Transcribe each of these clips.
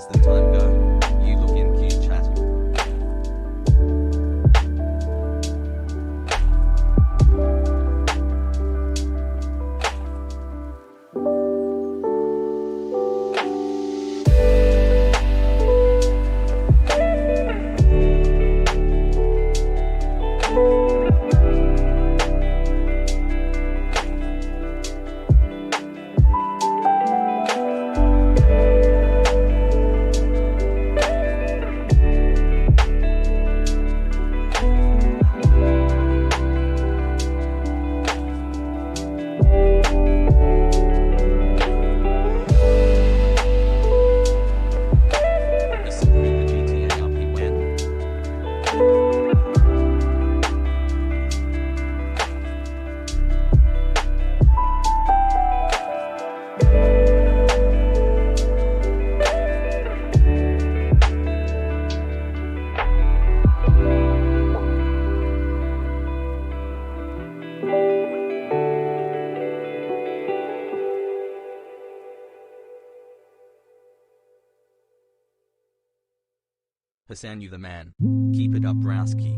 How's the time go? You looking cute, chat. Hassan, you the man. Keep it up, Browski.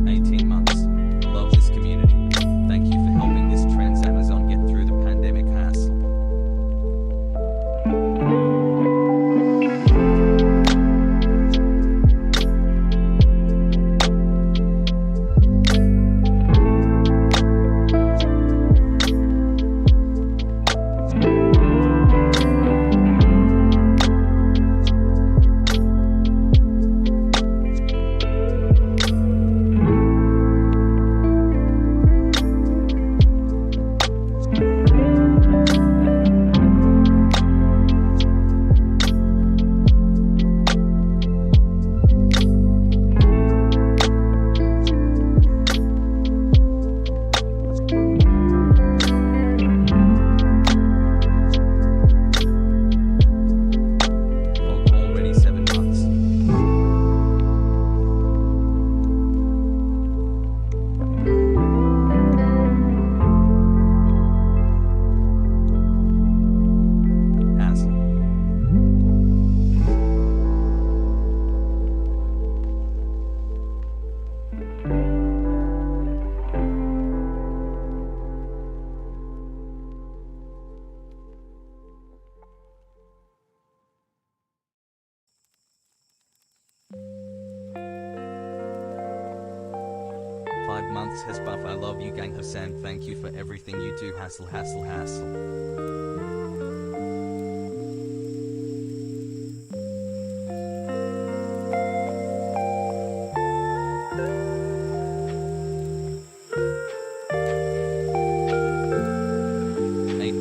18 months. Love this community. Thank you for helping this trans Amazon get through the pandemic hassle. Already 7 months. Hassle. Five months has buff. I love you, gang. Hassan, thank you for everything you do. Hassle, hassle, hassle.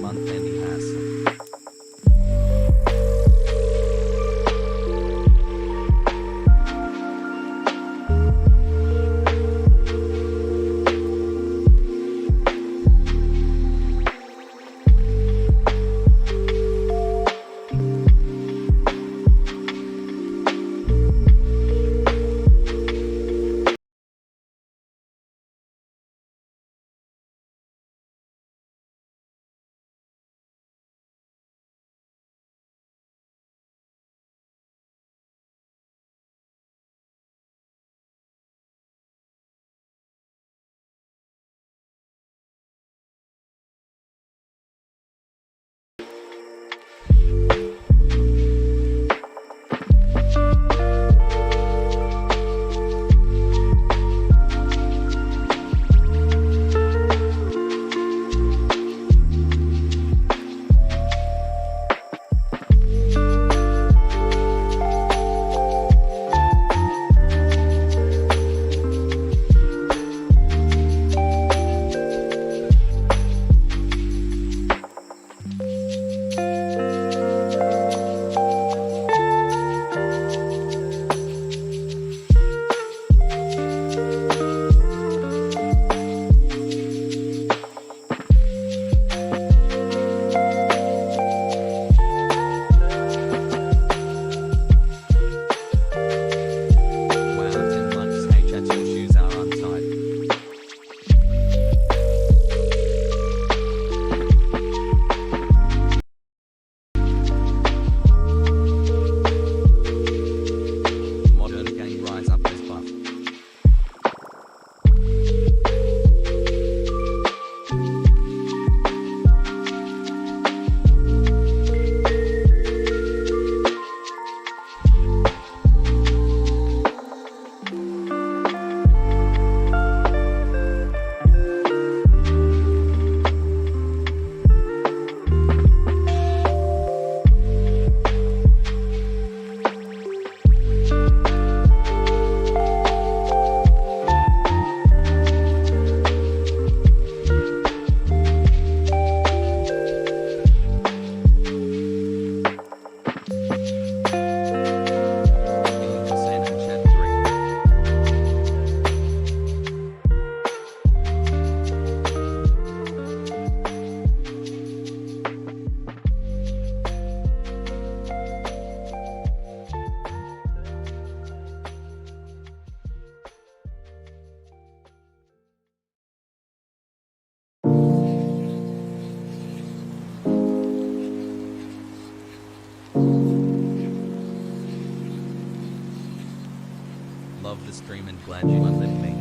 Month Andy hassle. Love the stream and glad you unlit me.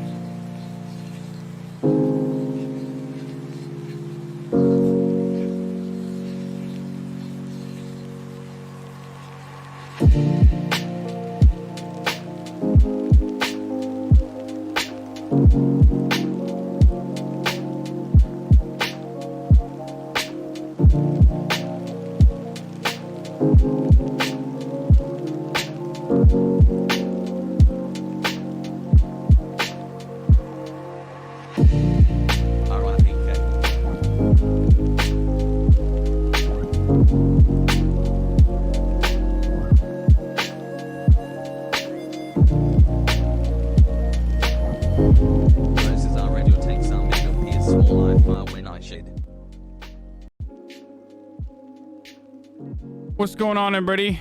What's going on, everybody?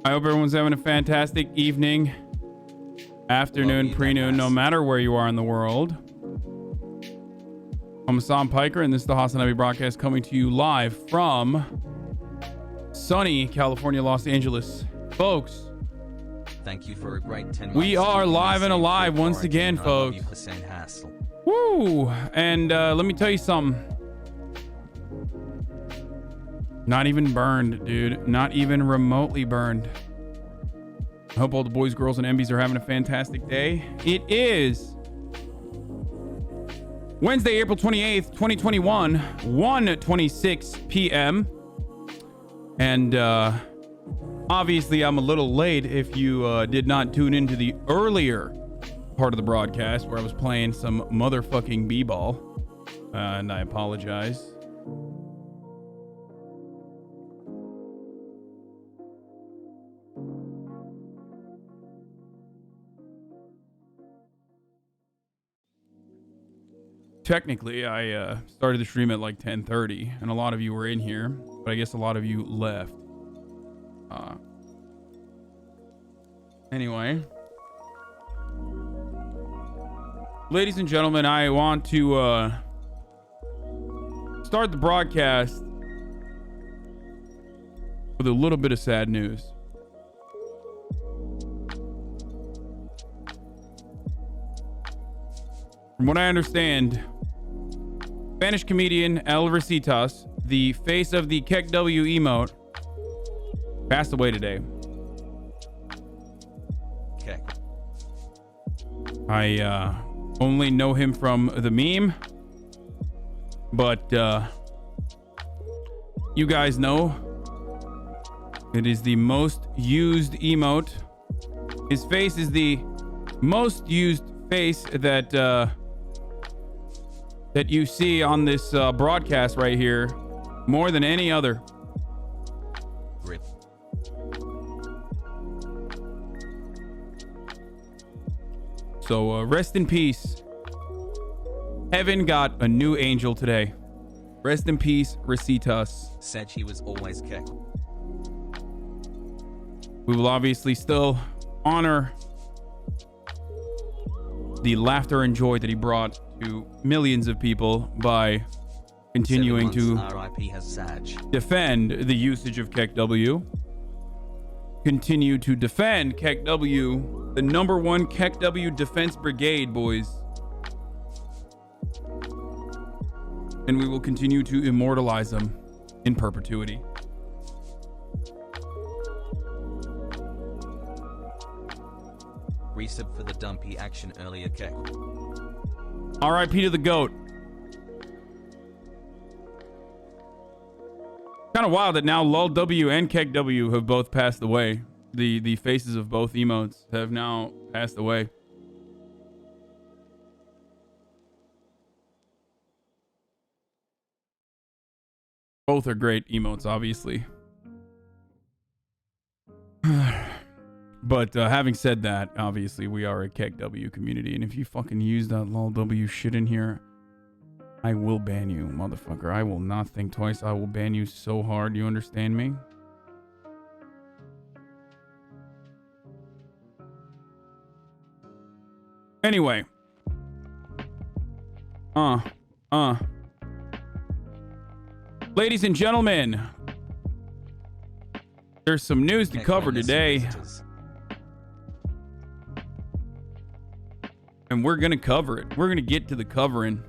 I hope everyone's having a fantastic evening, afternoon, pre-noon, no matter where you are in the world. I'm Hassan Piker, and this is the Hasanabi broadcast coming to you live from sunny California, Los Angeles. Folks, thank you for a great 10 months. We are live and alive once again, folks. Woo! And let me tell you something. Not even burned, dude. Not even remotely burned. I hope all the boys, girls, and MBs are having a fantastic day. It is Wednesday, April 28th, 2021, 1:26 p.m. And obviously, I'm a little late if you did not tune into the earlier part of the broadcast where I was playing some motherfucking b-ball. And I apologize. Technically, I started the stream at like 10:30, and a lot of you were in here, but I guess a lot of you left. Anyway, ladies and gentlemen, I want to start the broadcast with a little bit of sad news. From what I understand, Spanish comedian El Recitas, the face of the KEKW emote, passed away today. Okay. I only know him from the meme, but you guys know it is the most used emote. His face is the most used face that you see on this broadcast right here, more than any other. Rip. So rest in peace. Heaven got a new angel today. Rest in peace, Recitas. Said she was always Kek. We will obviously still honor the laughter and joy that he brought to millions of people by continuing to defend the usage of KEKW, continue to defend KEKW, the #1 KEKW defense brigade, boys, and we will continue to immortalize them in perpetuity. Resub for the dumpy action earlier, Kek. R.I.P. to the GOAT. Kind of wild that now LulW and KEKW have both passed away. The faces of both emotes have now passed away. Both are great emotes, obviously. But having said that, obviously we are a KEKW community, and if you fucking use that LulW shit in here, I will ban you, motherfucker. I will not think twice. I will ban you so hard. You understand me? Anyway. Ladies and gentlemen, there's some news to cover today. And we're gonna cover it. We're gonna get to the covering.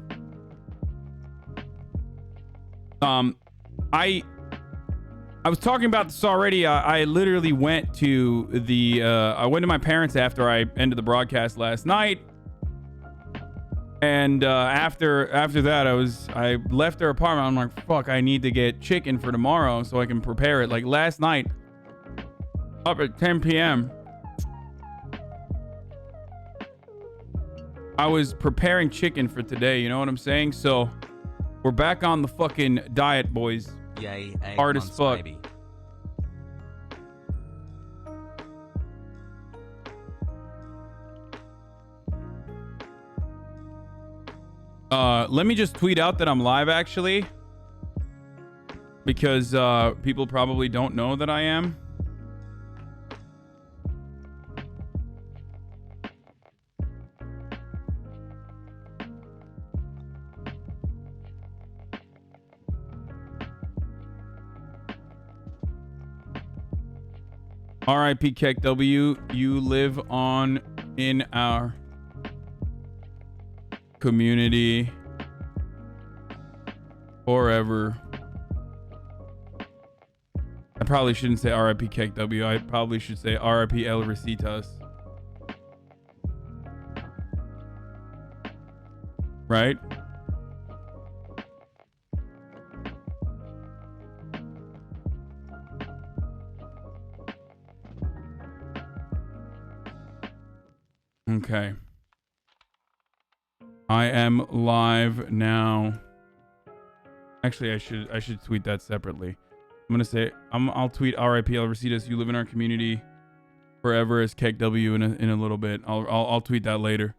I was talking about this already. I literally went to the I went to my parents after I ended the broadcast last night. And after that, I left their apartment. I'm like, fuck, I need to get chicken for tomorrow so I can prepare it. Like last night, up at 10 p.m., I was preparing chicken for today. You know what I'm saying? So we're back on the fucking diet, boys. Yay, hard as fuck. Baby. Let me just tweet out that I'm live, actually, because people probably don't know that I am. R.I.P. Keck W. You live on in our community forever. I probably shouldn't say R.I.P. Keck W. I probably should say R.I.P. El Recitas. Right? Okay. I am live now. Actually, I should tweet that separately. I'm gonna say I'll tweet R.I.P. El Recitas. You live in our community forever as Keck W in a little bit. I'll tweet that later.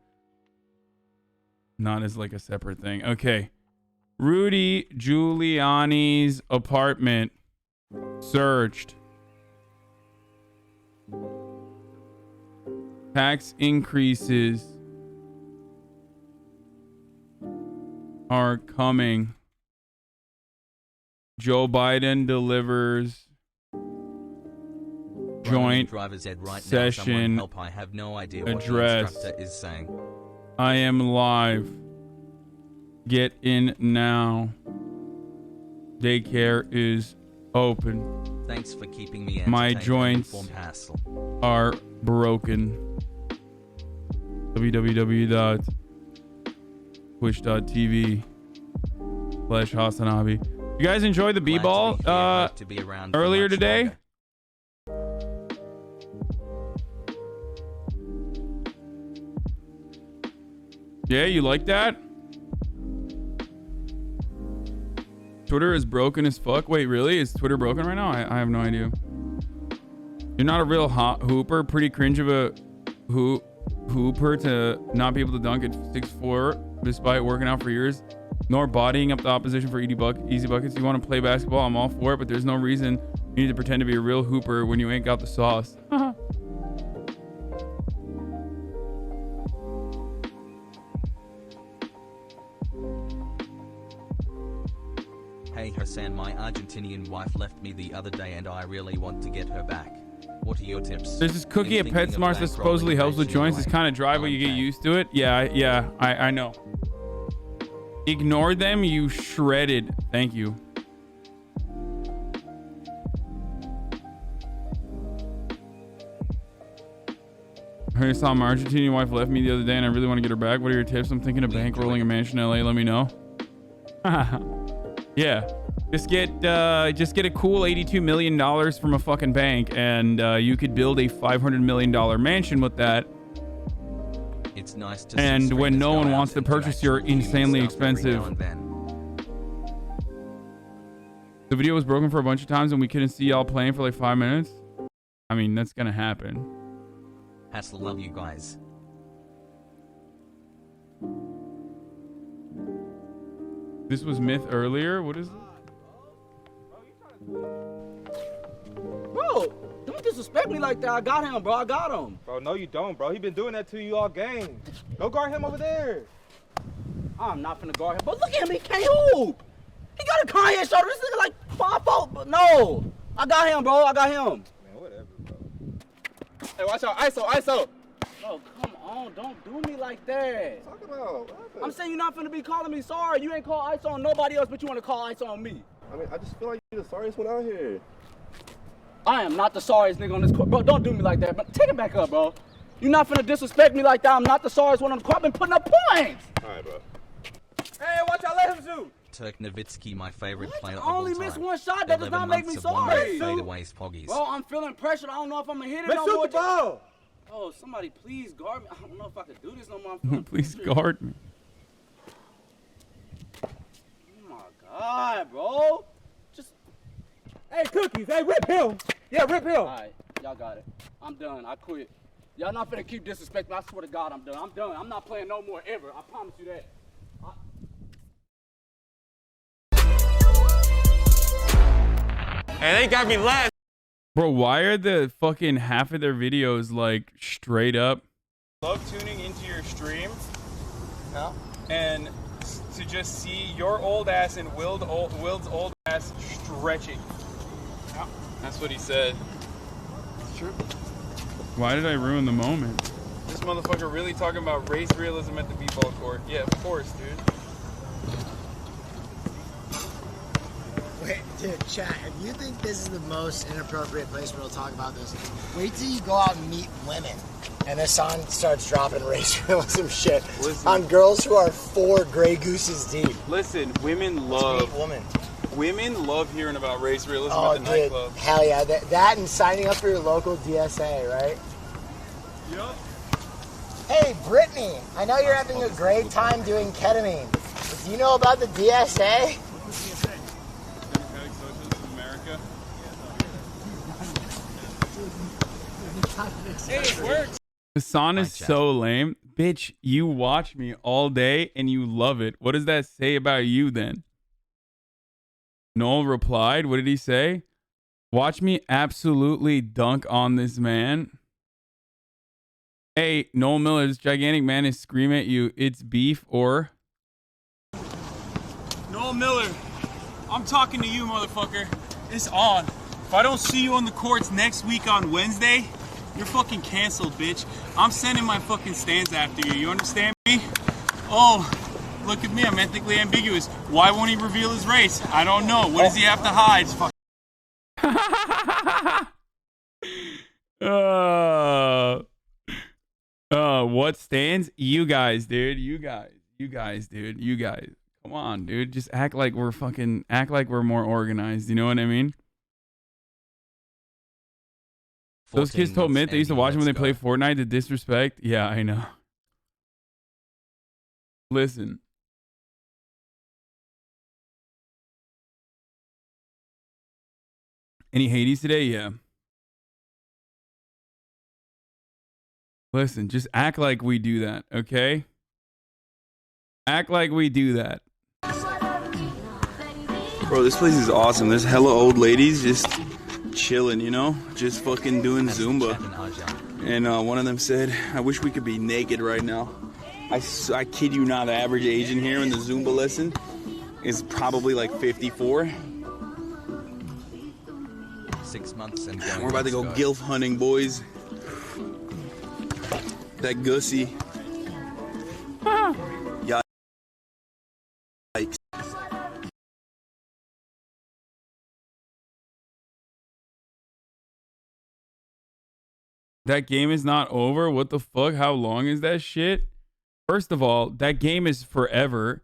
Not as like a separate thing. Okay. Rudy Giuliani's apartment searched. Tax increases are coming. Joe Biden delivers joint driver's ed right session now. Help, I have no idea what address. the instructor is saying. I am live. Get in now. Daycare is open. Thanks for keeping me My entertained joints and informed, Hassel. are broken. www.twitch.tv/Hasanabi. You guys enjoy the b-ball earlier today? Yeah, you like that? Twitter is broken as fuck. Wait, really? Is Twitter broken right now? I have no idea. You're not a real hot hooper. Pretty cringe of a hooper to not be able to dunk at 6'4" despite working out for years, nor bodying up the opposition for easy buckets. You want to play basketball? I'm all for it, but there's no reason you need to pretend to be a real hooper when you ain't got the sauce. Hey Hassan, my Argentinian wife left me the other day and I really want to get her back. What are your tips? There's this cookie at PetSmart that supposedly helps with joints. It's kind of dry, but you get used to it. Yeah, I know. Ignore them, you shredded. Thank you. I saw my Argentinian wife left me the other day and I really want to get her back. What are your tips? I'm thinking of bankrolling a mansion in LA. Let me know. Yeah. Just get a cool $82 million from a fucking bank and you could build a $500 million mansion with that. It's nice to and when no one wants to purchase your insanely expensive. The video was broken for a bunch of times and we couldn't see y'all playing for like 5 minutes. I mean, that's gonna happen. Hassel, love you guys. This was myth earlier. What is it? Bro, don't disrespect me like that. I got him, bro. I got him. Bro, no you don't, bro. He been doing that to you all game. Go guard him over there. I'm not finna guard him. But look at him. He can't hoop. He got a Kanye shoulder. This nigga like 5'4", but no. I got him, bro. I got him. Man, whatever, bro. Hey, watch out. ISO. Bro, come Don't do me like that. Talk about what happened? I'm saying you're not finna be calling me sorry. You ain't call ice on nobody else, but you want to call ice on me. I mean, I just feel like you're the sorriest one out here. I am not the sorriest nigga on this court. Bro, don't do me like that. But take it back up, bro. You're not finna disrespect me like that. I'm not the sorriest one on the court. I've been putting up points. All right, bro. Hey, watch out, let him shoot. Turk Nowitzki, my favorite player of I all only time. missed one shot. That does 11 not make me months of one-minute sorry. fadeaways, Poggies. Bro, I'm feeling pressured. I don't know if I'm gonna hit it Let's no shoot more. the ball. Oh, somebody please guard me. I don't know if I can do this no more. I'm feeling Please pressured. guard me. Oh my God, bro. Just, Hey, Cookies. Hey, rip him. Yeah, rip him. all right. Y'all got it. I'm done. I quit. Y'all not finna keep disrespecting me. I swear to God, I'm done. I'm done. I'm not playing no more ever. I promise you that. And they got me last. Bro, why are the fucking half of their videos like straight up? Love tuning into your stream. Yeah. And to just see your old ass and Will's old ass stretching. Yeah. That's what he said. It's true. Why did I ruin the moment? This motherfucker really talking about race realism at the b-ball court. Yeah, of course, dude. Wait, dude, chat, if you think this is the most inappropriate place for me to talk about this, wait till you go out and meet women. And Hassan starts dropping race realism shit on girls who are 4 Grey Gooses deep. Listen, women love hearing about race realism at the nightclub. Hell yeah. That and signing up for your local DSA, right? Yup. Hey, Brittany, I know you're having a great time doing ketamine. But do you know about the DSA? Democratic Socialists of America. Hey, it works. Hassan is Hi, chat. so lame. Bitch, you watch me all day and you love it. What does that say about you then? Noel replied, what did he say? Watch me absolutely dunk on this man. Hey, Noel Miller, this gigantic man is screaming at you. It's beef or... Noel Miller, I'm talking to you, motherfucker. It's on. If I don't see you on the courts next week on Wednesday, you're fucking canceled, bitch. I'm sending my fucking stands after you. You understand me? Oh, look at me. I'm ethically ambiguous. Why won't he reveal his race? I don't know. What does he have to hide? It's what stands? You guys, dude. You guys, dude. You guys. Come on, dude. Just act like we're more organized. You know what I mean? Those kids told Mint they used to watch them when they play Fortnite. The disrespect. Yeah, I know. Listen. Any Hades today? Yeah. Listen, just act like we do that, okay? Act like we do that. Bro, this place is awesome. There's hella old ladies just chilling, you know? Just fucking doing Zumba. And one of them said, I wish we could be naked right now. I kid you not, the average age in here in the Zumba lesson is probably like 54. 6 months and going. We're about to go gilf hunting, boys. That gussy. Yikes. That game is not over? What the fuck? How long is that shit? First of all, that game is forever.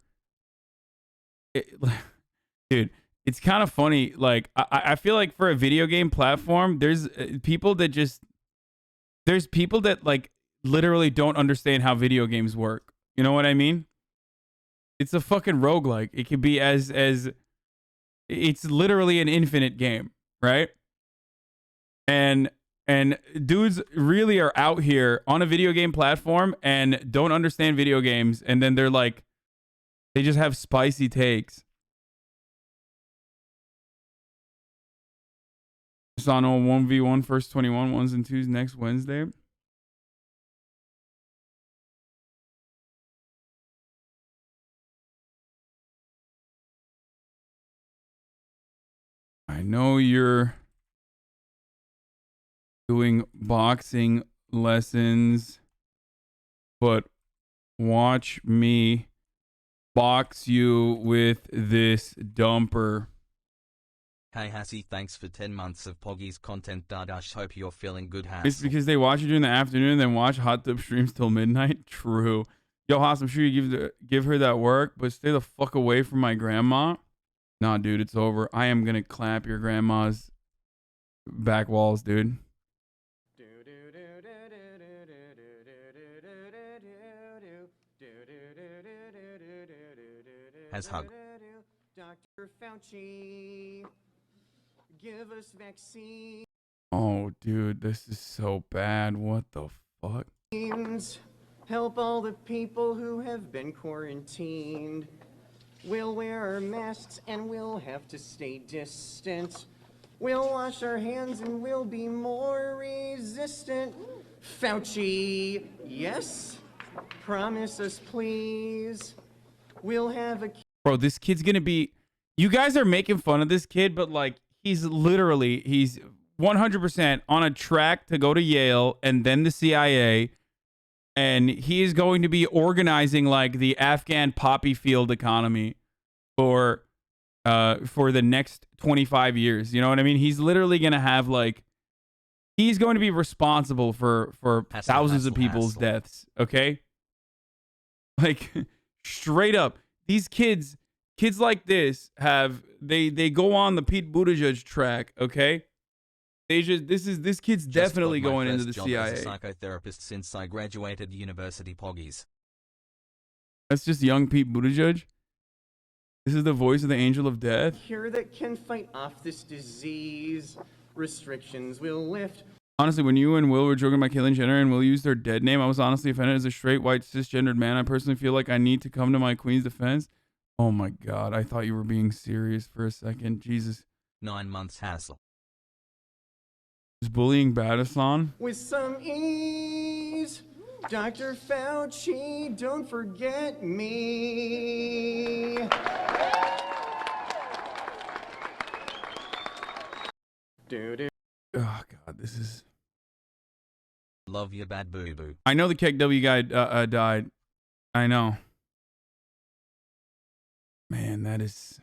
Dude, it's kind of funny. Like, I feel like for a video game platform, there's people that like literally don't understand how video games work. You know what I mean? It's a fucking roguelike. It could be as it's literally an infinite game, right? And dudes really are out here on a video game platform and don't understand video games, and then they're like, they just have spicy takes. Sano 1v1 first 21 ones and twos next Wednesday. I know you're doing boxing lessons. but watch me box you with this dumper. Hey Hassie, thanks for 10 months of Poggy's content. Dadash, hope you're feeling good, Hass. It's because they watch it during the afternoon and then watch hot tub streams till midnight. True. Yo, Haas, I'm sure you give her that work, but stay the fuck away from my grandma. Nah, dude, it's over. I am gonna clamp your grandma's back walls, dude. Has hug. Dr. Fauci, give us vaccines. Oh, dude, this is so bad. What the fuck? Help all the people who have been quarantined. We'll wear our masks and we'll have to stay distant. We'll wash our hands and we'll be more resistant. Fauci, yes? Promise us, please. We'll have a... Bro, this kid's gonna be... You guys are making fun of this kid, but like, he's 100% on a track to go to Yale and then the CIA. And he is going to be organizing like the Afghan poppy field economy for the next 25 years. You know what I mean? He's literally going to have like, he's going to be responsible for thousands of people's deaths. Okay. Like straight up, these kids like this they go on the Pete Buttigieg track. Okay. This kid's definitely going into the CIA. As a psychotherapist since I graduated university, Poggies. That's just young Pete Buttigieg. This is the voice of the angel of death. Here that can fight off this disease. Restrictions will lift. Honestly, when you and Will were joking about Caitlyn Jenner and Will used their dead name, I was honestly offended. As a straight, white, cisgendered man, I personally feel like I need to come to my queen's defense. Oh my God, I thought you were being serious for a second. Jesus. 9 months hassle. Is bullying bad, Hassan? With some ease, Dr. Fauci, don't forget me. Oh God, this is... Love you, bad boo boo. I know the KW guy died. I know. Man, that is...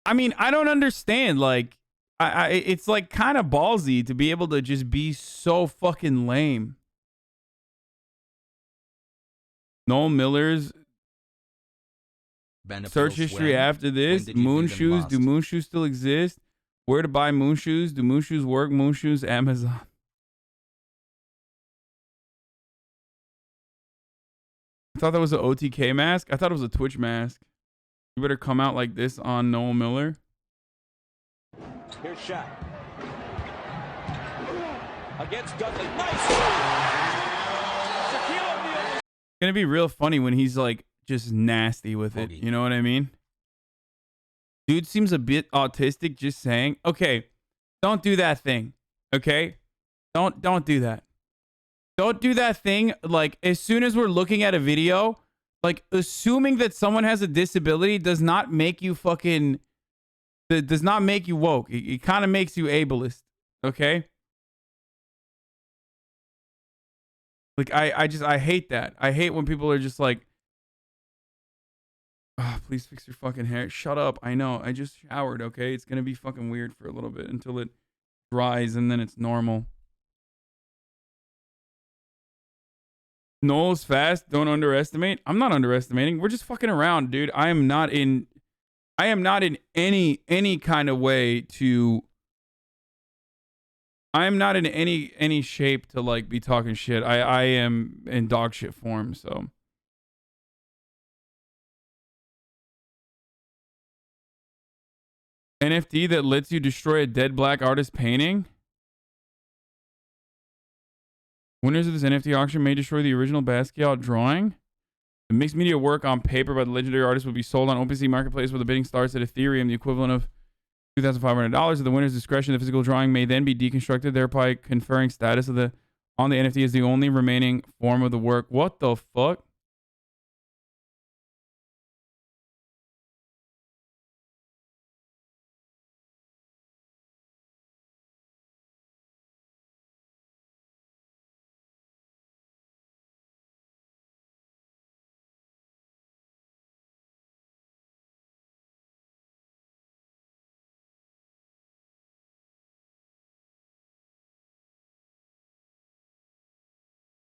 I mean, I don't understand. Like, it's like kind of ballsy to be able to just be so fucking lame. Noel Miller's search history after this. Moon shoes. Do moon shoes still exist? Where to buy moon shoes? Do moon shoes work? Moon shoes, Amazon. I thought that was an OTK mask. I thought it was a Twitch mask. You better come out like this on Noel Miller. Here's shot. Against Dudley. Nice. It's gonna be real funny when he's like just nasty with it. You know what I mean? Dude seems a bit autistic, just saying. Okay, don't do that thing. Okay? Don't do that. Don't do that thing. Like, as soon as we're looking at a video, like, assuming that someone has a disability does not make you fucking... does not make you woke. It kind of makes you ableist. Okay? Like, I hate that. I hate when people are just like... Oh, please fix your fucking hair. Shut up. I know. I just showered, okay? It's gonna be fucking weird for a little bit until it dries and then it's normal. Noel's fast. Don't underestimate. I'm not underestimating. We're just fucking around, dude. I am not in any kind of way to... I am not in any shape to like be talking shit. I am in dog shit form, so... NFT that lets you destroy a dead black artist painting? Winners of this NFT auction may destroy the original Basquiat drawing. The mixed media work on paper by the legendary artist will be sold on OpenSea Marketplace where the bidding starts at Ethereum, the equivalent of $2,500. At the winner's discretion, the physical drawing may then be deconstructed, thereby conferring status on the NFT as the only remaining form of the work. What the fuck?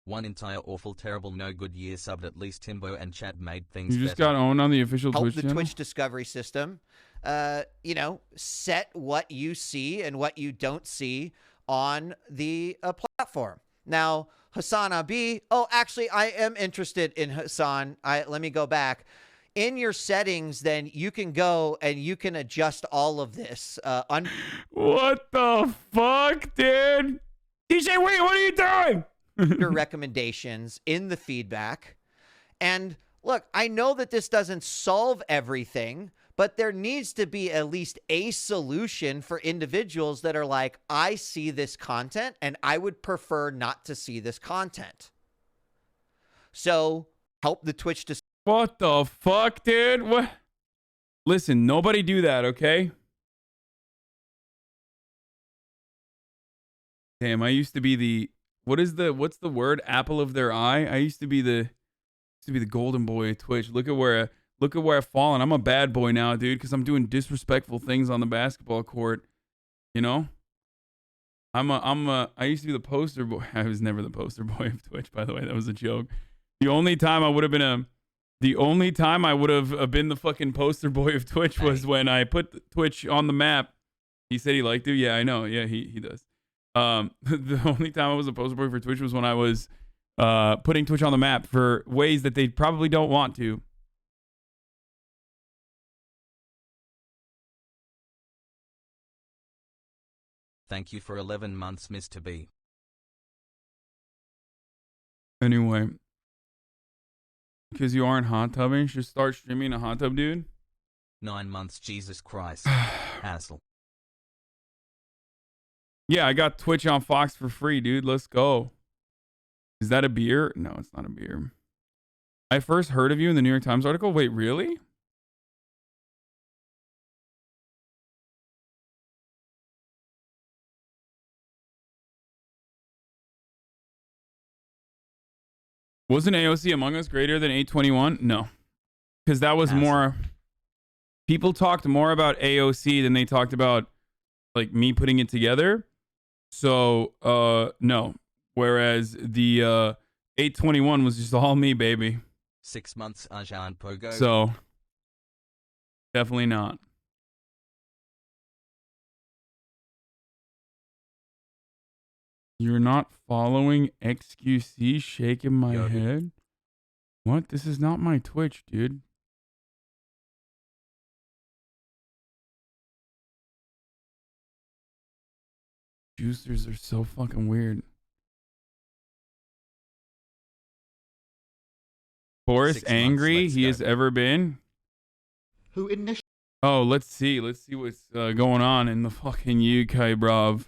One entire awful terrible no good year subbed at least Timbo and chat made things You just better. got owned on the official Help Twitch the channel? Twitch discovery system. You know, set what you see and what you don't see on the platform. Now, Hasanabi. Oh, actually, I am interested in Hassan. Let me go back. In your settings, then you can go and you can adjust all of this. What the fuck, dude? DJ, wait, what are you doing? Your recommendations in the feedback. And look, I know that this doesn't solve everything, but there needs to be at least a solution for individuals that are like, I see this content and I would prefer not to see this content. So help the Twitch to. What the fuck, dude? What? Listen, nobody do that, okay? Damn, I used to be the what's the word? Apple of their eye. I used to be the golden boy of Twitch. Look at where I've fallen. I'm a bad boy now, dude, because I'm doing disrespectful things on the basketball court. You know? I used to be the poster boy. I was never the poster boy of Twitch, by the way. That was a joke. The only time I would have been the fucking poster boy of Twitch was when I put Twitch on the map. He said he liked it. Yeah, I know. Yeah, he does. The only time I was a poster boy for Twitch was when I was putting Twitch on the map for ways that they probably don't want to. Thank you for 11 months, Mr. B. Anyway, because you aren't hot tubbing, you should start streaming a hot tub, dude. 9 months, Jesus Christ. Hassle. Yeah, I got Twitch on Fox for free, dude. Let's go. Is that a beer? No, it's not a beer. I first heard of you in the New York Times article. Wait, really? Wasn't AOC Among Us greater than 821? No. Because that was more... People talked more about AOC than they talked about, like, me putting it together. So, no. Whereas the 821 was just all me, baby. 6 months, Ajan Pogo. So, definitely not. You're not following XQC? Shaking my head? What? This is not my Twitch, dude. Juicers are so fucking weird. Boris angry he has ever been? Who initially? Oh, let's see. Let's see what's going on in the fucking UK, bruv.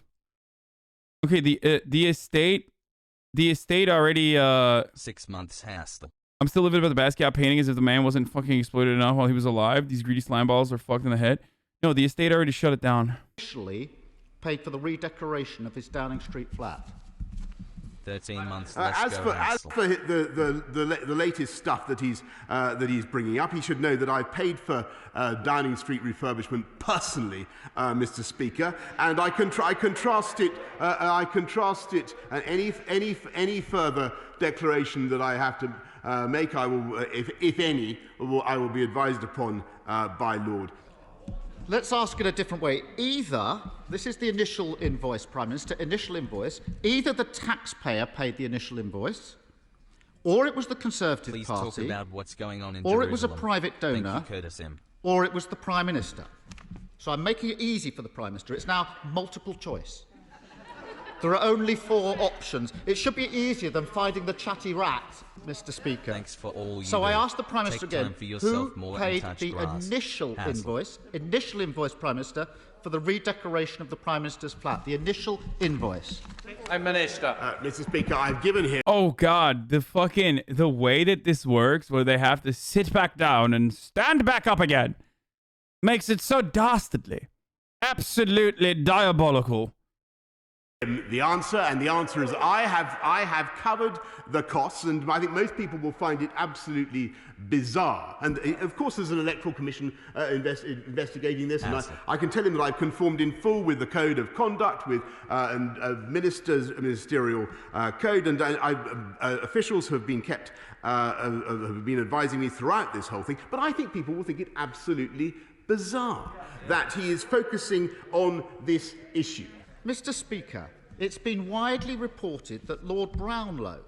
Okay, the estate already 6 months hassle. I'm still living about the Basquiat painting as if the man wasn't fucking exploited enough while he was alive. These greedy slime balls are fucked in the head. No, the estate already shut it down. Initially paid for the redecoration of his Downing Street flat. 13 months. As for the latest stuff that he's bringing up, he should know that I paid for Downing Street refurbishment personally, Mr. Speaker, and I contrast it. Any further declaration that I have to make, I will, if any, I will be advised upon by Lord. Let's ask it a different way. Either, this is the initial invoice, Prime Minister, initial invoice, either the taxpayer paid the initial invoice, or it was the Conservative Please Party, talk about what's going on in or Jerusalem. it was a private donor, Thank you, Curtis M. or it was the Prime Minister. So I'm making it easy for the Prime Minister. It's now multiple choice. There are only 4 options. It should be easier than finding the chatty rat, Mr. Speaker. Thanks for all you So do. I asked the Prime Minister Take time again, for yourself who more paid and touch the grass. initial Hassle. invoice, Prime Minister, for the redecoration of the Prime Minister's flat, the initial invoice. Prime Minister. Mr. Speaker, I've given him... Oh, God. The way that this works, where they have to sit back down and stand back up again, makes it so dastardly. Absolutely diabolical. The answer is I have covered the costs, and I think most people will find it absolutely bizarre. And of course, there's an electoral commission investigating this, and I can tell him that I've conformed in full with the code of conduct, with ministerial code, and officials have been have been advising me throughout this whole thing. But I think people will think it absolutely bizarre that he is focusing on this issue. Mr. Speaker, it's been widely reported that Lord Brownlow,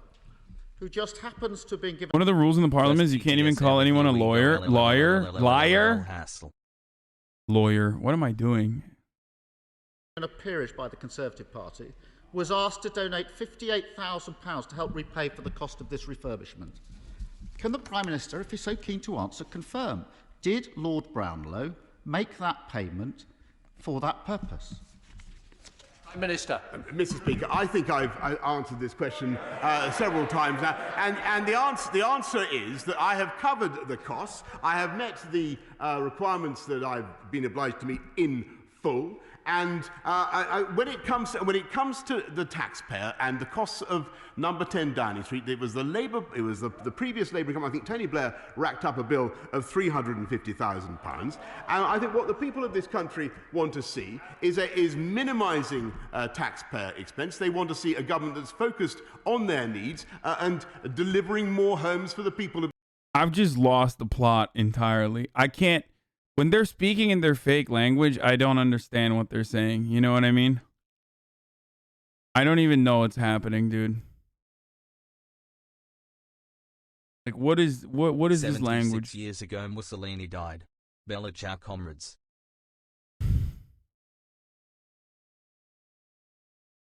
who just happens to have been given... One of the rules in the parliament is you can't even call anyone a lawyer. Liar? Lawyer. What am I doing? ...a peerage by the Conservative Party, was asked to donate £58,000 to help repay for the cost of this refurbishment. Can the Prime Minister, if he's so keen to answer, confirm, did Lord Brownlow make that payment for that purpose? Minister. Mr. Speaker, I think I've answered this question several times now, and the answer is that I have covered the costs. I have met the requirements that I've been obliged to meet in full. And when it comes to the taxpayer and the costs of Number 10 Downing Street, it was the previous Labour government. I think Tony Blair racked up a bill of £350,000. And I think what the people of this country want to see is minimising taxpayer expense. They want to see a government that's focused on their needs and delivering more homes for the people of. I've just lost the plot entirely. I can't. When they're speaking in their fake language, I don't understand what they're saying. You know what I mean? I don't even know what's happening, dude. Like, what is this language? 76 years ago, Mussolini died. Bella ciao, comrades.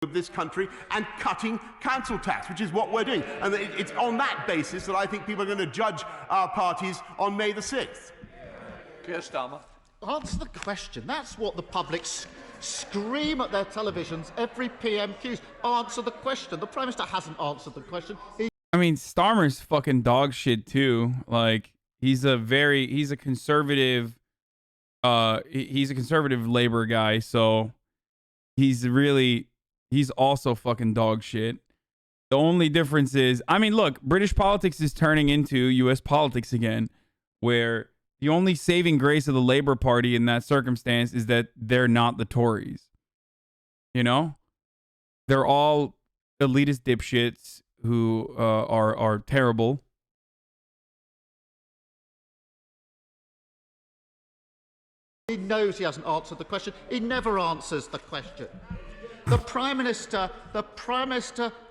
Of this country and cutting council tax, which is what we're doing. And it's on that basis that I think people are going to judge our parties on May the 6th. Answer the question. That's what the public scream at their televisions every PMQs. Answer the question. The Prime Minister hasn't answered the question. I mean, Starmer's fucking dog shit too. Like, he's a conservative Labour guy, so he's also fucking dog shit. The only difference is, I mean, look, British politics is turning into US politics again, where the only saving grace of the Labour Party in that circumstance is that they're not the Tories. You know? They're all elitist dipshits who are terrible. He knows he hasn't answered the question. He never answers the question. The Prime Minister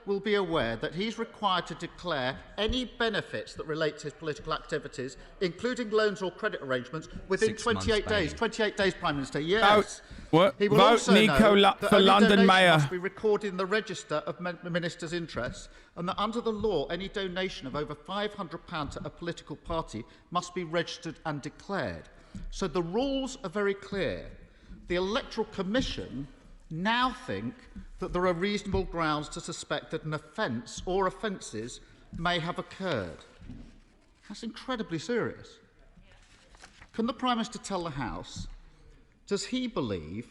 will be aware that he's required to declare any benefits that relate to his political activities, including loans or credit arrangements, within 28 days. 28 days, Prime Minister. Yes. What? He will Vote also Nico know that for any London donation Mayor. must be recorded in the register of ministers' interests, and that under the law, any donation of over £500 to a political party must be registered and declared. So the rules are very clear. The Electoral Commission now think that there are reasonable grounds to suspect that an offence or offences may have occurred. That's incredibly serious. Can the Prime Minister tell the House, does he believe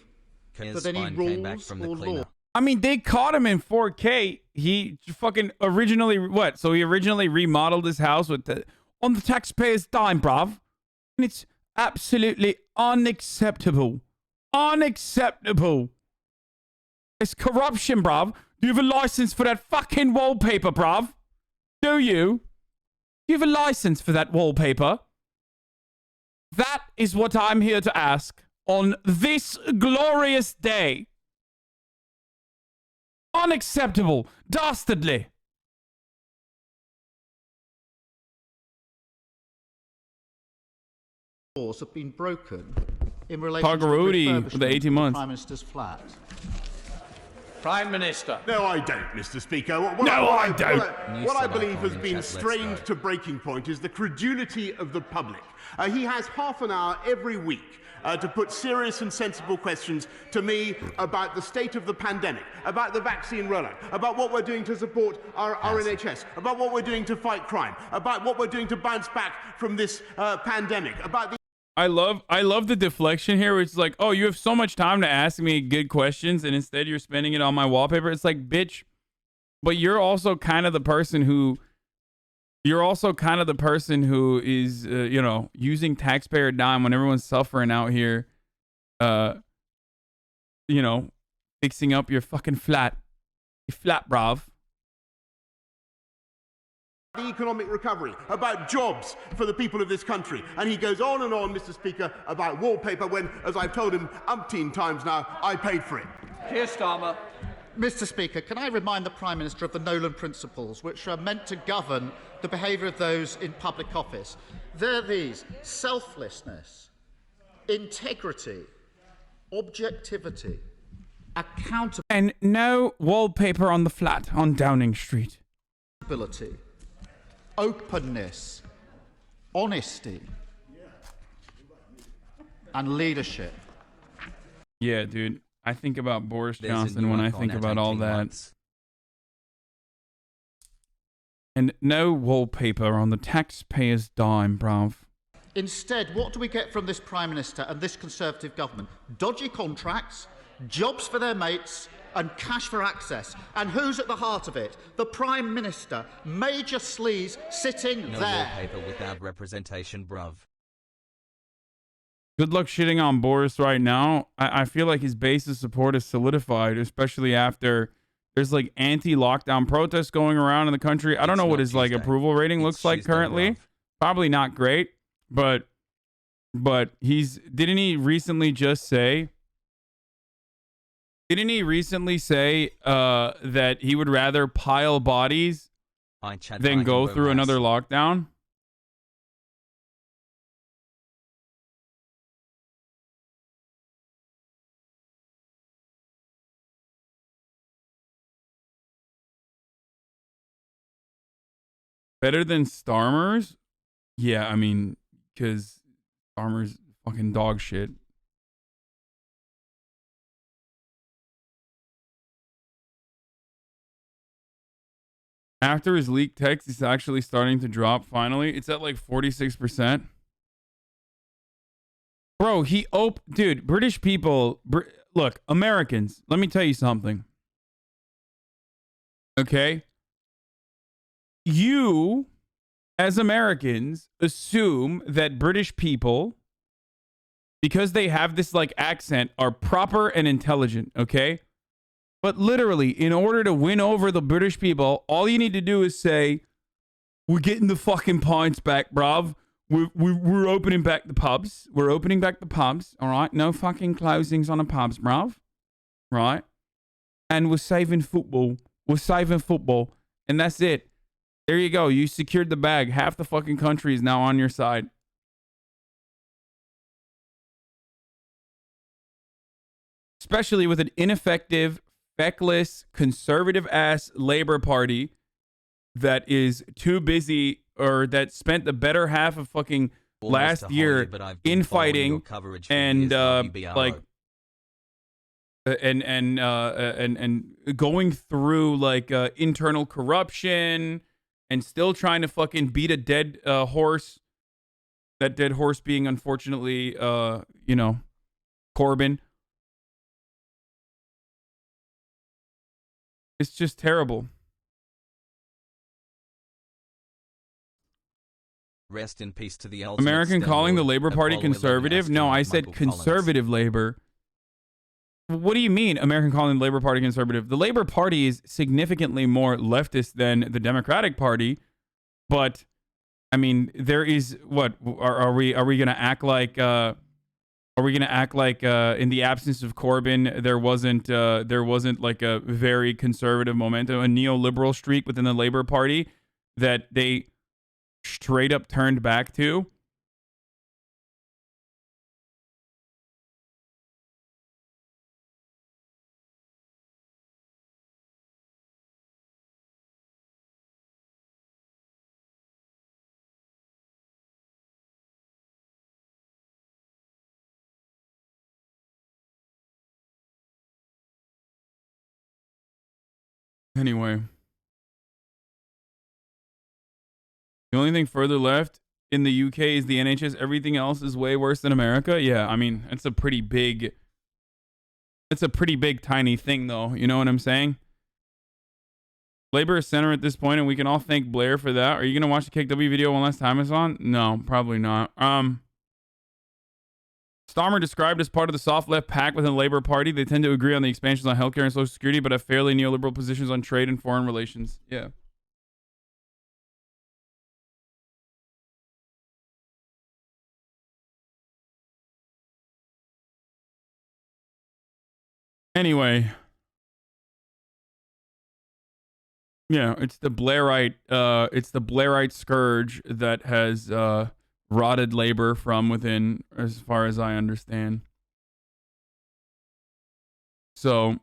that any rules or law... I mean, they caught him in 4K. He fucking originally... What? So he originally remodeled his house on the taxpayer's dime, bruv. And it's absolutely unacceptable. Unacceptable. It's corruption, bruv. Do you have a license for that fucking wallpaper, bruv? Do you? Do you have a license for that wallpaper? That is what I'm here to ask on this glorious day. Unacceptable. Dastardly. Laws have been broken in relation to the refurbishment for the 18 months. of the Prime Minister's flat. Prime Minister. No, I don't, Mr. Speaker. What I believe has been strained to breaking point is the credulity of the public. He has half an hour every week to put serious and sensible questions to me about the state of the pandemic, about the vaccine rollout, about what we're doing to support our NHS, about what we're doing to fight crime, about what we're doing to bounce back from this pandemic, about the... I love the deflection here. Where it's like, oh, you have so much time to ask me good questions, and instead you're spending it on my wallpaper. It's like, bitch, but you're also kind of the person who is, you know, using taxpayer dime when everyone's suffering out here, you know, fixing up your fucking flat, bruv. The economic recovery, about jobs for the people of this country. And he goes on and on, Mr. Speaker, about wallpaper when, as I've told him umpteen times now, I paid for it. Keir Starmer. Mr. Speaker, can I remind the Prime Minister of the Nolan Principles, which are meant to govern the behaviour of those in public office? They're these: selflessness, integrity, objectivity, accountability. And no wallpaper on the flat on Downing Street. Openness, honesty, and leadership. Yeah, dude. I think about Boris Johnson when I think about all that. And no wallpaper on the taxpayer's dime, bruv. Instead, what do we get from this Prime Minister and this Conservative government? Dodgy contracts, jobs for their mates, and cash for access. And who's at the heart of it? The Prime Minister, Major Sleaze, sitting No there. wallpaper without representation, bruv. Good luck shitting on Boris right now. I feel like his base of support is solidified, especially after there's like anti-lockdown protests going around in the country. I don't know what his like approval rating looks like currently. Probably not great, but didn't he recently say that he would rather pile bodies than go through another lockdown? Better than Starmer's? Yeah, I mean, because Starmer's fucking dog shit. After his leaked text, it's actually starting to drop finally. It's at like 46%. Bro, dude, British people, look, Americans, let me tell you something. Okay? You, as Americans, assume that British people, because they have this like accent, are proper and intelligent, okay? But literally, in order to win over the British people, all you need to do is say, we're getting the fucking pints back, bruv. We're opening back the pubs. We're opening back the pubs, all right? No fucking closings on the pubs, bruv. Right? And we're saving football. We're saving football. And that's it. There you go. You secured the bag. Half the fucking country is now on your side. Especially with an ineffective, feckless, conservative-ass Labour Party that is too busy, or that spent the better half of fucking last year infighting and and going through like internal corruption and still trying to fucking beat a dead horse. That dead horse being, unfortunately, you know, Corbyn. It's just terrible. Rest in peace to the ultimate American calling the Labour Party Apollo 11 conservative? No, I said Michael Collins. conservative Labour. What do you mean, American calling the Labour Party conservative? The Labour Party is significantly more leftist than the Democratic Party, but I mean, there is what are we going to act like? Are we going to act like in the absence of Corbyn, there wasn't like a very conservative momentum, a neoliberal streak within the Labour Party that they straight up turned back to? Anyway, the only thing further left in the UK is the NHS. Everything else is way worse than America. Yeah, I mean, it's a pretty big tiny thing though. You know what I'm saying? Labor is center at this point, and we can all thank Blair for that. Are you gonna watch the KW video one last time it's on? No, probably not. Starmer described as part of the soft left pack within the Labour Party. They tend to agree on the expansions on healthcare and social security, but have fairly neoliberal positions on trade and foreign relations. Yeah. Anyway. Yeah, it's the Blairite scourge that has rotted labor from within, as far as I understand. So,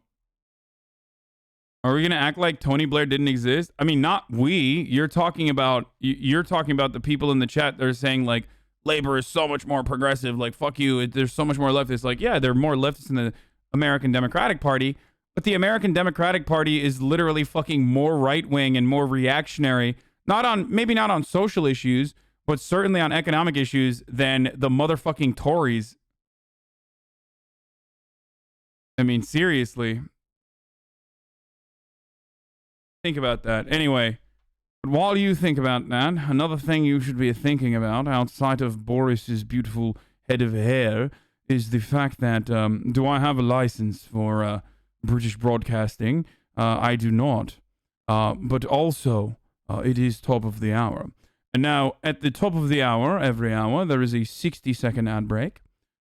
are we gonna act like Tony Blair didn't exist? I mean, not we. You're talking about the people in the chat that are saying like labor is so much more progressive. Like fuck you. There's so much more leftists. Like yeah, there are more leftists in the American Democratic Party. But the American Democratic Party is literally fucking more right-wing and more reactionary, maybe not on social issues, but certainly on economic issues than the motherfucking Tories. I mean, seriously. Think about that. Anyway, while you think about that, another thing you should be thinking about outside of Boris's beautiful head of hair is the fact that, do I have a license for, British broadcasting? I do not. But also, it is top of the hour. And now, at the top of the hour, every hour, there is a 60-second ad break.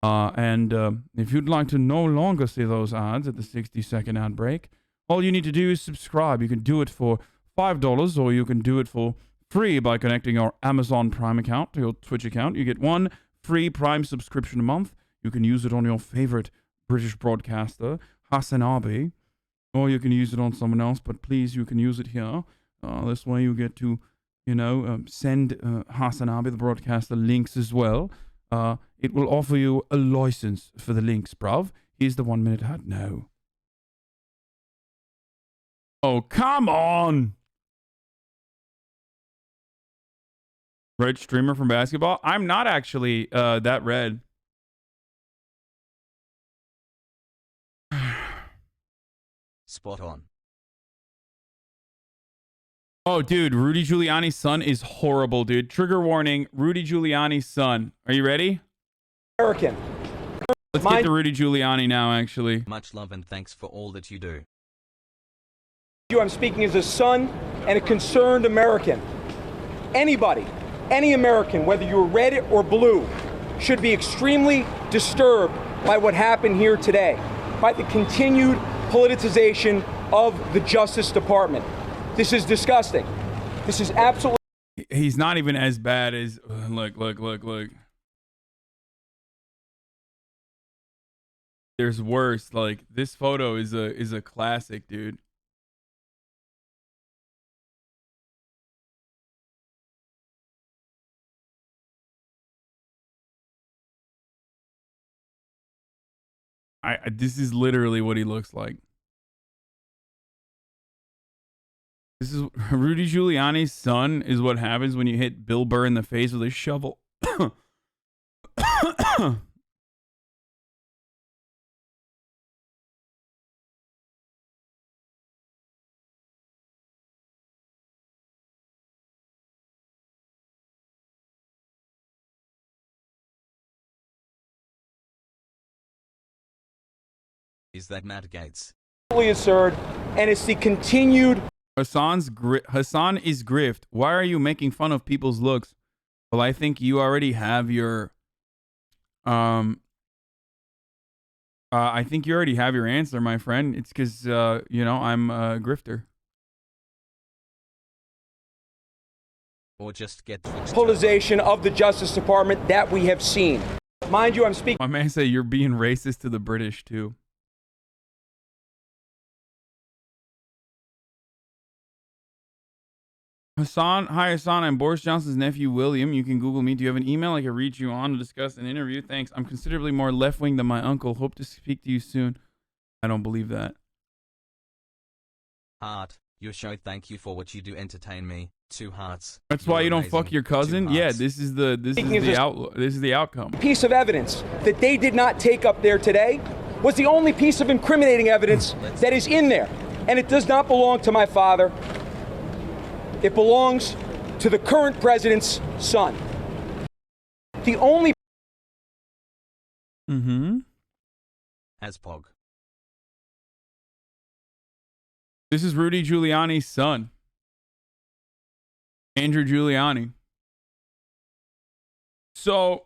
And if you'd like to no longer see those ads at the 60-second ad break, all you need to do is subscribe. You can do it for $5, or you can do it for free by connecting your Amazon Prime account to your Twitch account. You get one free Prime subscription a month. You can use it on your favorite British broadcaster, Hasanabi, or you can use it on someone else, but please, you can use it here. This way you get to, send Hasanabi, the broadcaster, links as well. It will offer you a license for the links, bruv. Here's the 1 minute ad now. Oh, come on! Red streamer from basketball? I'm not actually that red. Spot on. Oh, dude, Rudy Giuliani's son is horrible, dude. Trigger warning, Rudy Giuliani's son. Are you ready? American. Let's get to Rudy Giuliani now, actually. Much love and thanks for all that you do. I'm speaking as a son and a concerned American. Anybody, any American, whether you're red or blue, should be extremely disturbed by what happened here today, by the continued politicization of the Justice Department. This is disgusting. This is absolutely... He's not even as bad as... Look. There's worse. Like, this photo is a classic, dude. This is literally what he looks like. This is Rudy Giuliani's son is what happens when you hit Bill Burr in the face with a shovel. Is that Matt Gaetz? absurd, and it's the continued... Hassan is grift. Why are you making fun of people's looks? Well, I think you already have your... I think you already have your answer, my friend. It's because, I'm a grifter. Or just get... politicization of the Justice Department that we have seen. Mind you, I'm speaking... My man say you're being racist to the British, too. Hi Hassan, I'm Boris Johnson's nephew, William. You can Google me. Do you have an email I can reach you on to discuss an interview? Thanks. I'm considerably more left-wing than my uncle. Hope to speak to you soon. I don't believe that. Heart. Your show, thank you for what you do, entertain me. 2 hearts. That's You're why you don't amazing. fuck your 2 cousin. hearts. Yeah, this is the outcome. Piece of evidence that they did not take up there today was the only piece of incriminating evidence that is in there. And it does not belong to my father. It belongs to the current president's son. The only... As Pog. This is Rudy Giuliani's son, Andrew Giuliani. So,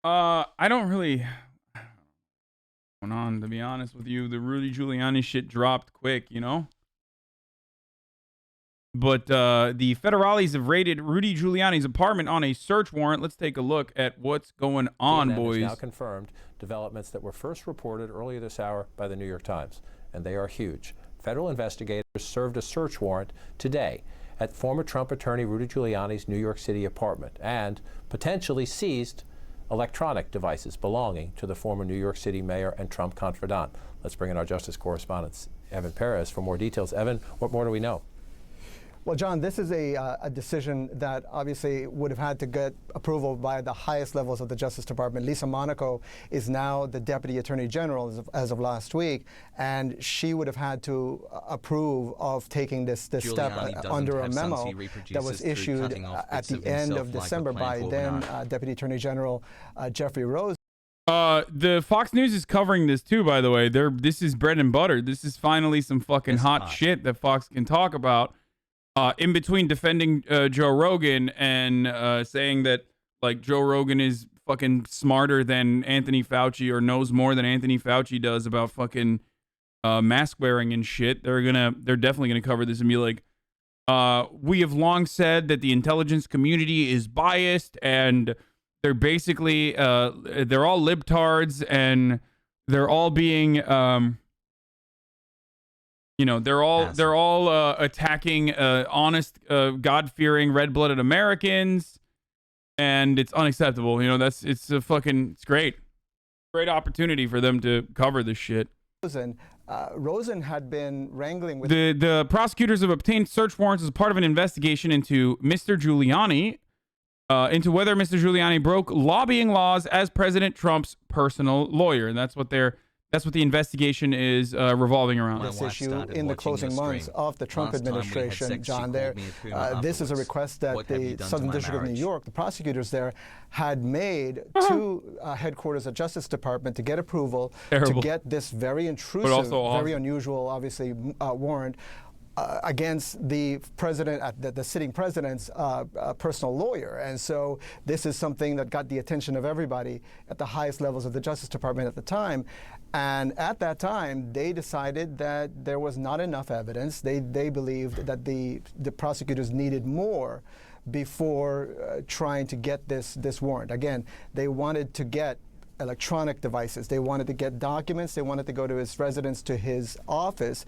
I don't really going on, to be honest with you. The Rudy Giuliani shit dropped quick, you know? But the federales have raided Rudy Giuliani's apartment on a search warrant. Let's take a look at what's going on, CNN boys. has now confirmed developments that were first reported earlier this hour by the New York Times, and they are huge. Federal investigators served a search warrant today at former Trump attorney Rudy Giuliani's New York City apartment and potentially seized electronic devices belonging to the former New York City mayor and Trump confidant. Let's bring in our justice correspondent, Evan Perez, for more details. Evan, what more do we know? Well, John, this is a decision that obviously would have had to get approval by the highest levels of the Justice Department. Lisa Monaco is now the Deputy Attorney General as of last week, and she would have had to approve of taking this step under a memo that was issued at the end of December by then Deputy Attorney General Jeffrey Rose. The Fox News is covering this too, by the way. This is bread and butter. This is finally some fucking hot shit that Fox can talk about. In between defending Joe Rogan and saying that like Joe Rogan is fucking smarter than Anthony Fauci or knows more than Anthony Fauci does about fucking mask wearing and shit, they're definitely gonna cover this and be like, we have long said that the intelligence community is biased and they're basically they're all libtards and they're all being they're all attacking honest, God-fearing, red-blooded Americans, and it's unacceptable. It's great. Great opportunity for them to cover this shit. Rosen had been wrangling with the prosecutors have obtained search warrants as part of an investigation into Mr. Giuliani, into whether Mr. Giuliani broke lobbying laws as President Trump's personal lawyer, and that's what the investigation is revolving around. This issue in the closing months of the Trump administration, John. This is a request that the Southern District of New York, the prosecutors there, had made to headquarters of Justice Department to get approval to get this very intrusive, very unusual, obviously, warrant against the president, the sitting president's personal lawyer. And so this is something that got the attention of everybody at the highest levels of the Justice Department at the time. And at that time, they decided that there was not enough evidence. They believed that the prosecutors needed more before trying to get this warrant. Again, they wanted to get electronic devices. They wanted to get documents. They wanted to go to his residence, to his office.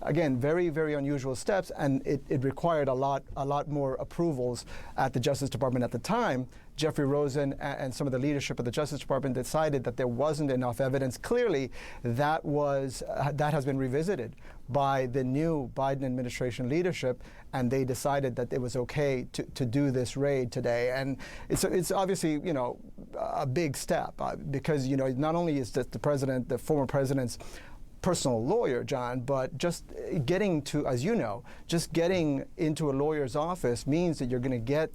Again, very, very unusual steps, and it required a lot more approvals at the Justice Department at the time. Jeffrey Rosen and some of the leadership of the Justice Department decided that there wasn't enough evidence. Clearly, that has been revisited by the new Biden administration leadership, and they decided that it was okay to do this raid today. And it's obviously a big step because not only is the former president's personal lawyer, John, but just getting to, as you know, just getting into a lawyer's office means that you're going to get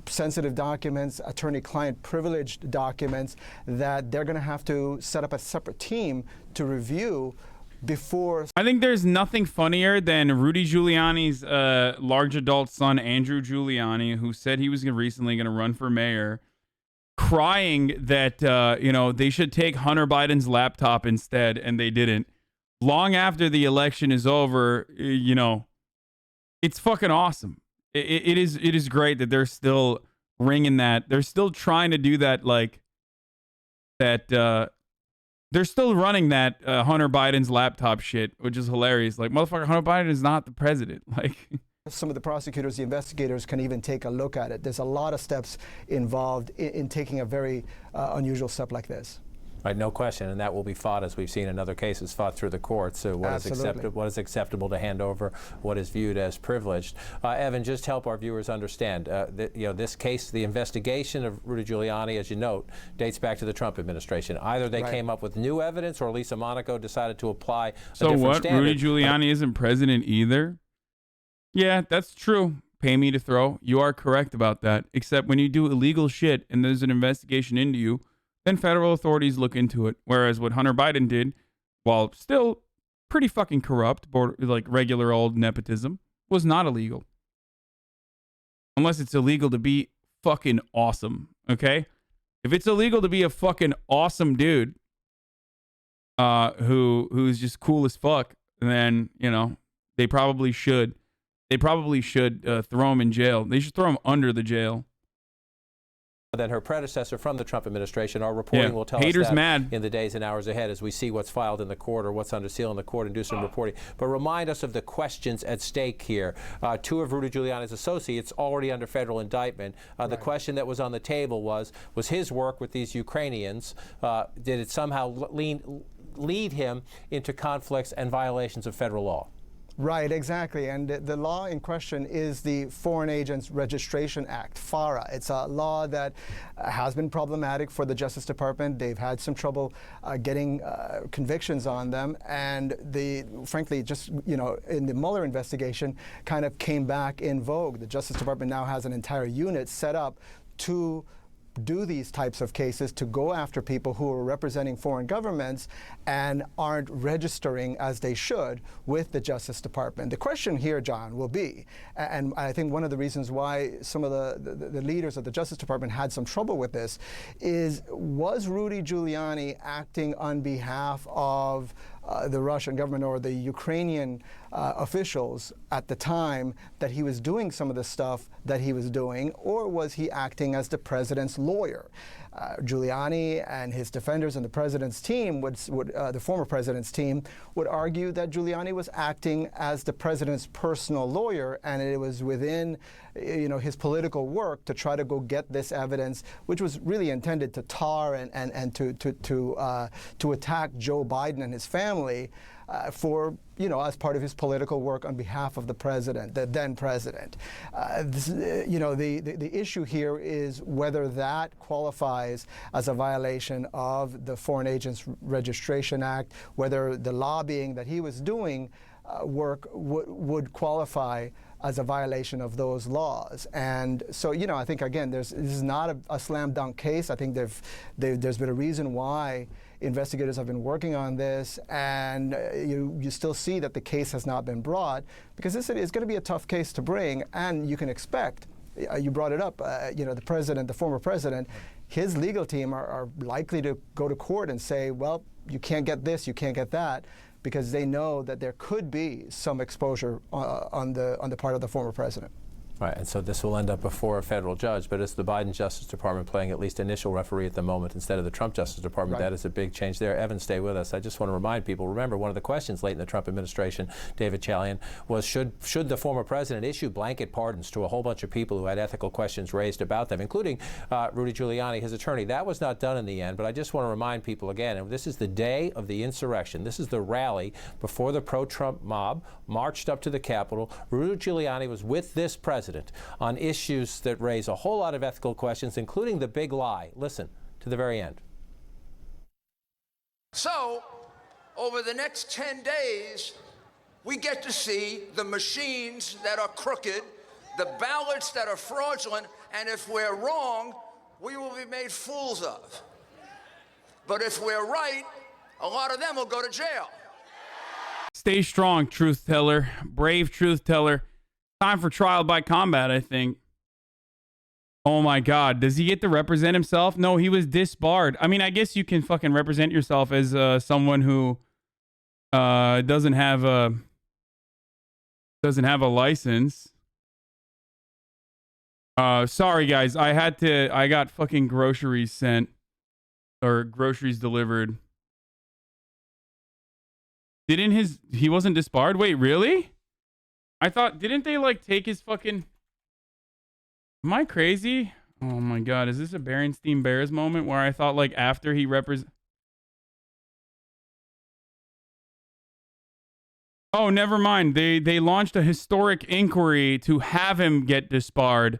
sensitive documents, attorney-client privileged documents that they're going to have to set up a separate team to review before. I think there's nothing funnier than Rudy Giuliani's large adult son, Andrew Giuliani, who said he was recently going to run for mayor, crying that they should take Hunter Biden's laptop instead, and they didn't. Long after the election is over, it's fucking awesome. It is great that they're still ringing that. They're still trying to do that, they're still running that Hunter Biden's laptop shit, which is hilarious. Like, motherfucker, Hunter Biden is not the president. Like, some of the prosecutors, the investigators can even take a look at it. There's a lot of steps involved in taking a very unusual step like this. Right, no question, and that will be fought, as we've seen in other cases, fought through the courts. So what is acceptable to hand over, what is viewed as privileged. Evan, just help our viewers understand. This case, the investigation of Rudy Giuliani, as you note, dates back to the Trump administration. Either they came up with new evidence, or Lisa Monaco decided to apply a different standard. Rudy Giuliani isn't president either? Yeah, that's true. Pay me to throw. You are correct about that. Except when you do illegal shit and there's an investigation into you, then federal authorities look into it. Whereas what Hunter Biden did, while still pretty fucking corrupt, like regular old nepotism, was not illegal. Unless it's illegal to be fucking awesome, okay? If it's illegal to be a fucking awesome dude who's just cool as fuck, then, they probably should. They probably should throw him in jail. They should throw him under the jail. Than her predecessor from the Trump administration. Our reporting will tell us that in the days and hours ahead as we see what's filed in the court or what's under seal in the court and do some reporting. But remind us of the questions at stake here. Two of Rudy Giuliani's associates already under federal indictment. The question that was on the table was his work with these Ukrainians, did it somehow lead him into conflicts and violations of federal law? Right, exactly. And the law in question is the Foreign Agents Registration Act, FARA. It's a law that has been problematic for the Justice Department. They've had some trouble getting convictions on them. And frankly, just, in the Mueller investigation, kind of came back in vogue. The Justice Department now has an entire unit set up to do these types of cases, to go after people who are representing foreign governments and aren't registering as they should with the Justice Department. The question here, John, will be, and I think one of the reasons why some of the leaders of the Justice Department had some trouble with this, was Rudy Giuliani acting on behalf of the Russian government or the Ukrainian officials at the time that he was doing some of the stuff that he was doing, or was he acting as the president's lawyer? Giuliani and his defenders and the president's team the former president's team would argue that Giuliani was acting as the president's personal lawyer, and it was within his political work to try to go get this evidence, which was really intended to tar and to attack Joe Biden and his family for, as part of his political work on behalf of the president, the then president. The issue here is whether that qualifies as a violation of the Foreign Agents Registration Act, whether the lobbying that he was doing work would qualify as a violation of those laws. And so, I think, again, this is not a slam dunk case. I think there's been a reason why investigators have been working on this, and you still see that the case has not been brought, because this is going to be a tough case to bring, and you can expect, you brought it up, the former president, his legal team are likely to go to court and say, well, you can't get this, you can't get that, because they know that there could be some exposure on the part of the former president. Right, and so this will end up before a federal judge, but it's the Biden Justice Department playing at least initial referee at the moment instead of the Trump Justice Department. Right. That is a big change there. Evan, stay with us. I just want to remind people, remember, one of the questions late in the Trump administration, David Chalian, was should the former president issue blanket pardons to a whole bunch of people who had ethical questions raised about them, including Rudy Giuliani, his attorney. That was not done in the end, but I just want to remind people again, and this is the day of the insurrection. This is the rally before the pro-Trump mob marched up to the Capitol. Rudy Giuliani was with this president on issues that raise a whole lot of ethical questions, including the big lie. Listen to the very end. So, over the next 10 days, we get to see the machines that are crooked, the ballots that are fraudulent, and if we're wrong, we will be made fools of. But if we're right, a lot of them will go to jail. Stay strong, truth teller. Brave truth teller. Time for trial by combat, I think. Oh my God. Does he get to represent himself? No, he was disbarred. I mean, I guess you can fucking represent yourself as someone who doesn't have a license. Sorry guys, I got fucking groceries sent, or groceries delivered. He wasn't disbarred? Wait, really? I thought, didn't they take his fucking... Am I crazy? Oh my God, is this a Berenstain Bears moment where I thought after he Oh, never mind. They launched a historic inquiry to have him get disbarred,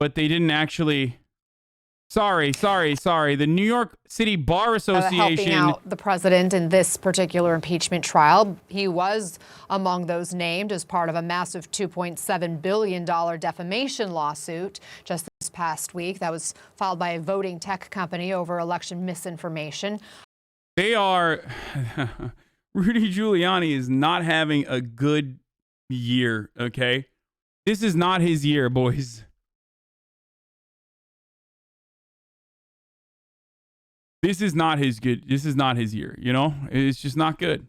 but they didn't actually. Sorry. The New York City Bar Association helping out the president in this particular impeachment trial. He was among those named as part of a massive $2.7 billion defamation lawsuit just this past week that was filed by a voting tech company over election misinformation. They are. Rudy Giuliani is not having a good year, okay? This is not his year, boys. This is not his year, you know? It's just not good.